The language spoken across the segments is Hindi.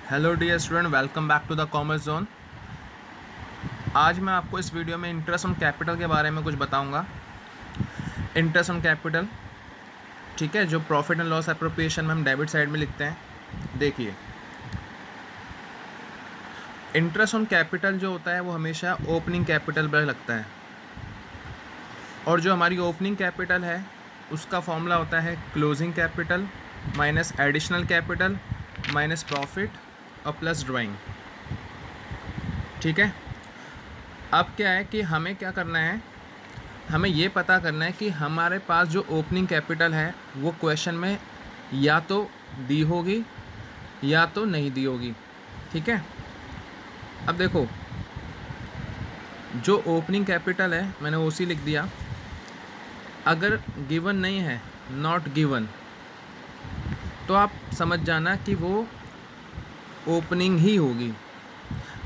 Hello dear student, welcome back to the commerce zone. आज मैं आपको इस वीडियो में इंटरेस्ट ऑन कैपिटल के बारे में कुछ बताऊंगा। इंटरेस्ट ऑन कैपिटल, ठीक है, जो प्रॉफिट एंड लॉस एप्रोप्रिएशन में हम डेबिट साइड में लिखते हैं। देखिए, इंटरेस्ट ऑन कैपिटल जो होता है वो हमेशा ओपनिंग कैपिटल पर लगता है, और जो हमारी ओपनिंग कैपिटल है उसका फॉर्मूला होता है closing capital minus additional capital minus profit और प्लस ड्राइंग। ठीक है, अब क्या है कि हमें क्या करना है, हमें ये पता करना है कि हमारे पास जो ओपनिंग कैपिटल है वो क्वेश्चन में या तो दी होगी या तो नहीं दी होगी। ठीक है, अब देखो, जो ओपनिंग कैपिटल है मैंने वो उसी लिख दिया। अगर गिवन नहीं है, नॉट गिवन, तो आप समझ जाना कि वो ओपनिंग ही होगी।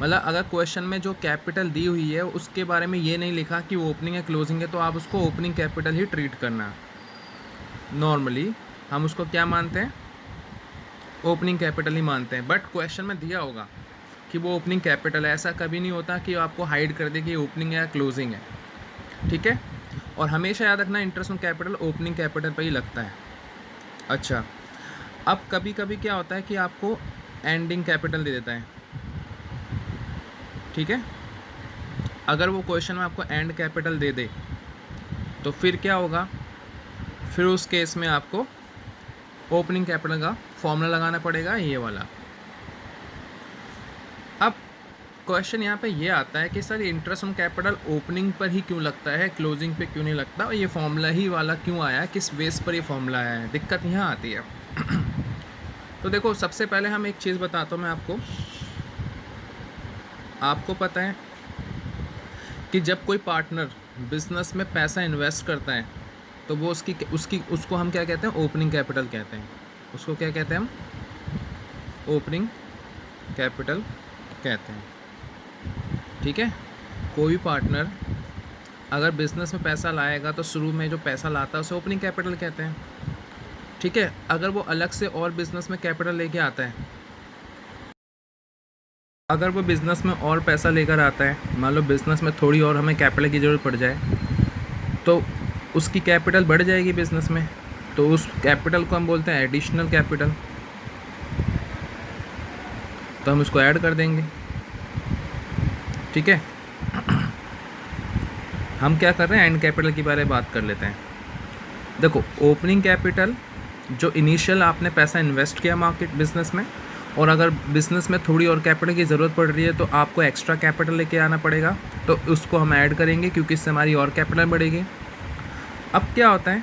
मतलब अगर क्वेश्चन में जो कैपिटल दी हुई है उसके बारे में ये नहीं लिखा कि ओपनिंग है क्लोजिंग है, तो आप उसको ओपनिंग कैपिटल ही ट्रीट करना। नॉर्मली हम उसको क्या मानते हैं, ओपनिंग कैपिटल ही मानते हैं, बट क्वेश्चन में दिया होगा कि वो ओपनिंग कैपिटल है। ऐसा कभी नहीं होता कि आपको हाइड कर दे कि ओपनिंग है या क्लोजिंग है। ठीक है, और हमेशा याद रखना interest on capital opening capital पर ही लगता है। अच्छा, अब कभी कभी क्या होता है कि आपको एंडिंग कैपिटल दे देता है। ठीक है, अगर वो क्वेश्चन में आपको एंड कैपिटल दे दे तो फिर क्या होगा, फिर उस केस में आपको ओपनिंग कैपिटल का फॉर्मूला लगाना पड़ेगा, ये वाला। अब क्वेश्चन यहाँ पे ये आता है कि sir interest on capital opening पर ही क्यों लगता है, क्लोजिंग पे क्यों नहीं लगता, और ये फॉर्मूला ही वाला क्यों आया, किस बेस पर ये फॉर्मूला आया है, दिक्कत यहाँ आती है। तो देखो, सबसे पहले हम एक चीज़ बताता हूँ मैं आपको पता है कि जब कोई पार्टनर बिजनेस में पैसा इन्वेस्ट करता है तो वो उसको हम क्या कहते हैं, ओपनिंग कैपिटल कहते हैं। उसको क्या कहते हैं हम, ओपनिंग कैपिटल कहते हैं। ठीक है, कोई भी पार्टनर अगर बिजनेस में पैसा लाएगा तो शुरू में जो पैसा लाता है उसे ओपनिंग कैपिटल कहते हैं। ठीक है, अगर वो अलग से और बिजनेस में कैपिटल लेके आता है, अगर वो बिज़नेस में और पैसा लेकर आता है, मान लो बिज़नेस में थोड़ी और हमें कैपिटल की ज़रूरत पड़ जाए, तो उसकी कैपिटल बढ़ जाएगी बिज़नेस में, तो उस कैपिटल को हम बोलते हैं एडिशनल कैपिटल। तो हम उसको ऐड कर देंगे। ठीक है, हम क्या कर रहे हैं, एंड कैपिटल के बारे में बात कर लेते हैं। देखो, ओपनिंग कैपिटल जो इनिशियल आपने पैसा इन्वेस्ट किया मार्केट बिजनेस में, और अगर बिज़नेस में थोड़ी और कैपिटल की ज़रूरत पड़ रही है तो आपको एक्स्ट्रा कैपिटल लेके आना पड़ेगा, तो उसको हम ऐड करेंगे क्योंकि इससे हमारी और कैपिटल बढ़ेगी। अब क्या होता है,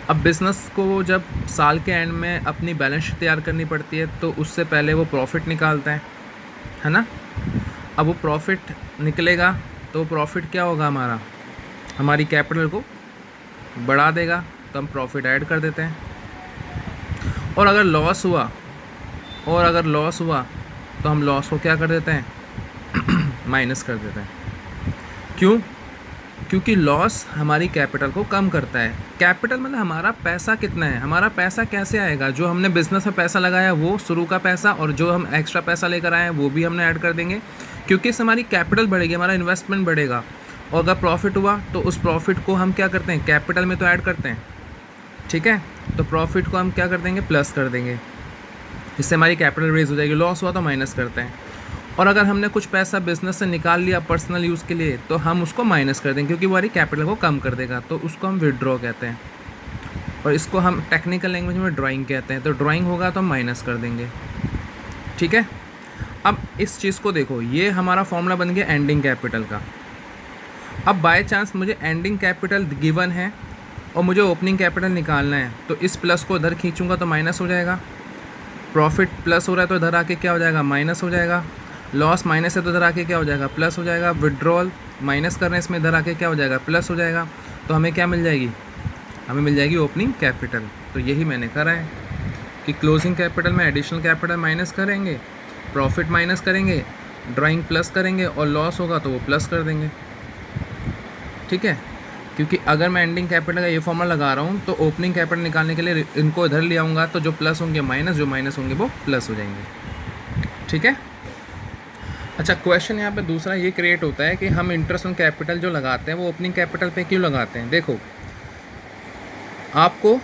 अब बिज़नेस को जब साल के एंड में अपनी बैलेंस शीट तैयार करनी पड़ती है तो उससे पहले वो प्रॉफिट निकालता है ना। अब वो प्रॉफिट निकलेगा तो प्रॉफिट क्या होगा, हमारी कैपिटल को बढ़ा देगा, तो हम प्रॉफिट ऐड कर देते हैं। और अगर लॉस हुआ तो हम लॉस को क्या कर देते हैं, माइनस कर देते हैं। क्यों? क्योंकि लॉस हमारी कैपिटल को कम करता है। कैपिटल मतलब हमारा पैसा कितना है, हमारा पैसा कैसे आएगा, जो हमने बिज़नेस में पैसा लगाया वो शुरू का पैसा, और जो हम एक्स्ट्रा पैसा लेकर आए हैं वो भी हमने ऐड कर देंगे, क्योंकि इससे हमारी कैपिटल बढ़ेगी, हमारा इन्वेस्टमेंट बढ़ेगा। और अगर प्रॉफिट हुआ तो उस प्रॉफिट को हम क्या करते हैं, कैपिटल में तो ऐड करते हैं। ठीक है, तो प्रॉफिट को हम क्या कर देंगे, प्लस कर देंगे, इससे हमारी कैपिटल रेज हो जाएगी। लॉस हुआ तो माइनस करते हैं। और अगर हमने कुछ पैसा बिजनेस से निकाल लिया पर्सनल यूज़ के लिए तो हम उसको माइनस कर देंगे, क्योंकि वो हमारी कैपिटल को कम कर देगा, तो उसको हम विड्रॉ कहते हैं, और इसको हम टेक्निकल लैंग्वेज में ड्राइंग कहते हैं। तो ड्राइंग होगा तो हम माइनस कर देंगे। ठीक है, अब इस चीज़ को देखो, ये हमारा फॉर्मूला बन गया एंडिंग कैपिटल का। अब बाय चांस मुझे एंडिंग कैपिटल गिवन है और मुझे ओपनिंग कैपिटल निकालना है, तो इस प्लस को इधर खींचूंगा तो माइनस हो जाएगा। प्रॉफिट प्लस हो रहा है तो इधर आके क्या हो जाएगा, माइनस हो जाएगा। लॉस माइनस है तो इधर आके क्या हो जाएगा, प्लस हो जाएगा। विड्रॉल माइनस कर रहे हैं इसमें, इधर आके क्या हो जाएगा, प्लस हो जाएगा। तो हमें क्या मिल जाएगी, हमें मिल जाएगी ओपनिंग कैपिटल। तो यही मैंने करा है कि क्लोजिंग कैपिटल में एडिशनल कैपिटल माइनस करेंगे, प्रॉफिट माइनस करेंगे, ड्राइंग प्लस करेंगे, और लॉस होगा तो वो प्लस कर देंगे। ठीक है, क्योंकि अगर मैं एंडिंग कैपिटल का ये फॉर्मूला लगा रहा हूँ तो ओपनिंग कैपिटल निकालने के लिए इनको इधर ले आऊँगा, तो जो प्लस होंगे माइनस, जो माइनस होंगे वो प्लस हो जाएंगे। ठीक है। अच्छा, क्वेश्चन यहाँ पे दूसरा ये क्रिएट होता है कि हम इंटरेस्ट ऑन कैपिटल जो लगाते हैं वो ओपनिंग कैपिटल पे क्यों लगाते हैं। देखो, आपको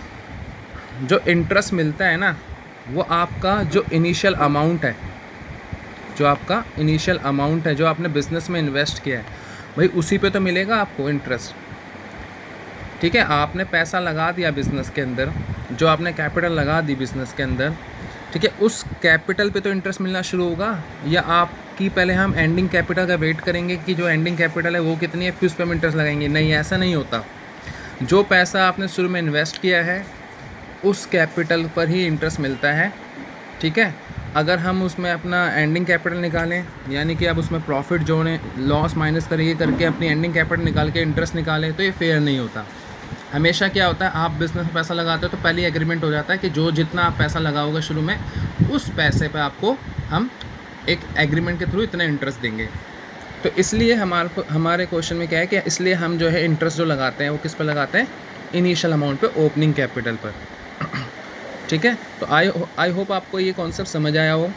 जो इंटरेस्ट मिलता है ना, वो आपका जो इनिशियल अमाउंट है, जो आपका इनिशियल अमाउंट है जो आपने बिज़नेस में इन्वेस्ट किया है, भाई उसी पे तो मिलेगा आपको इंटरेस्ट। ठीक है, आपने पैसा लगा दिया बिज़नेस के अंदर, जो आपने कैपिटल लगा दी बिज़नेस के अंदर, ठीक है, उस कैपिटल पे तो इंटरेस्ट मिलना शुरू होगा। या आपकी पहले हम एंडिंग कैपिटल का वेट करेंगे कि जो एंडिंग कैपिटल है वो कितनी है, फिर उस पर हम इंटरेस्ट लगाएंगे। नहीं, ऐसा नहीं होता। जो पैसा आपने शुरू में इन्वेस्ट किया है उस कैपिटल पर ही इंटरेस्ट मिलता है। ठीक है, अगर हम उसमें अपना एंडिंग कैपिटल निकालें, यानी कि आप उसमें प्रॉफिट जोड़ें, लॉस माइनस करिए करके अपनी एंडिंग कैपिटल निकाल के इंटरेस्ट निकालें, तो ये फेयर नहीं होता। हमेशा क्या होता है, आप बिज़नेस में पैसा लगाते हो तो पहले एग्रीमेंट हो जाता है कि जो जितना आप पैसा लगाओगे शुरू में, उस पैसे पे आपको हम एक एग्रीमेंट के थ्रू इतना इंटरेस्ट देंगे। तो इसलिए हमारे क्वेश्चन में क्या है कि इसलिए हम जो है इंटरेस्ट जो लगाते हैं वो किस पर लगाते हैं, इनिशियल अमाउंट पे, ओपनिंग कैपिटल पर। ठीक है, तो आई होप आपको ये कॉन्सेप्ट समझ आया हो।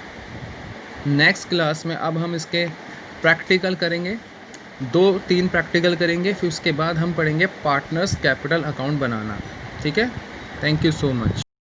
नेक्स्ट क्लास में अब हम इसके प्रैक्टिकल करेंगे, 2-3 प्रैक्टिकल करेंगे, फिर उसके बाद हम पढ़ेंगे पार्टनर्स कैपिटल अकाउंट बनाना। ठीक है, थैंक यू सो मच।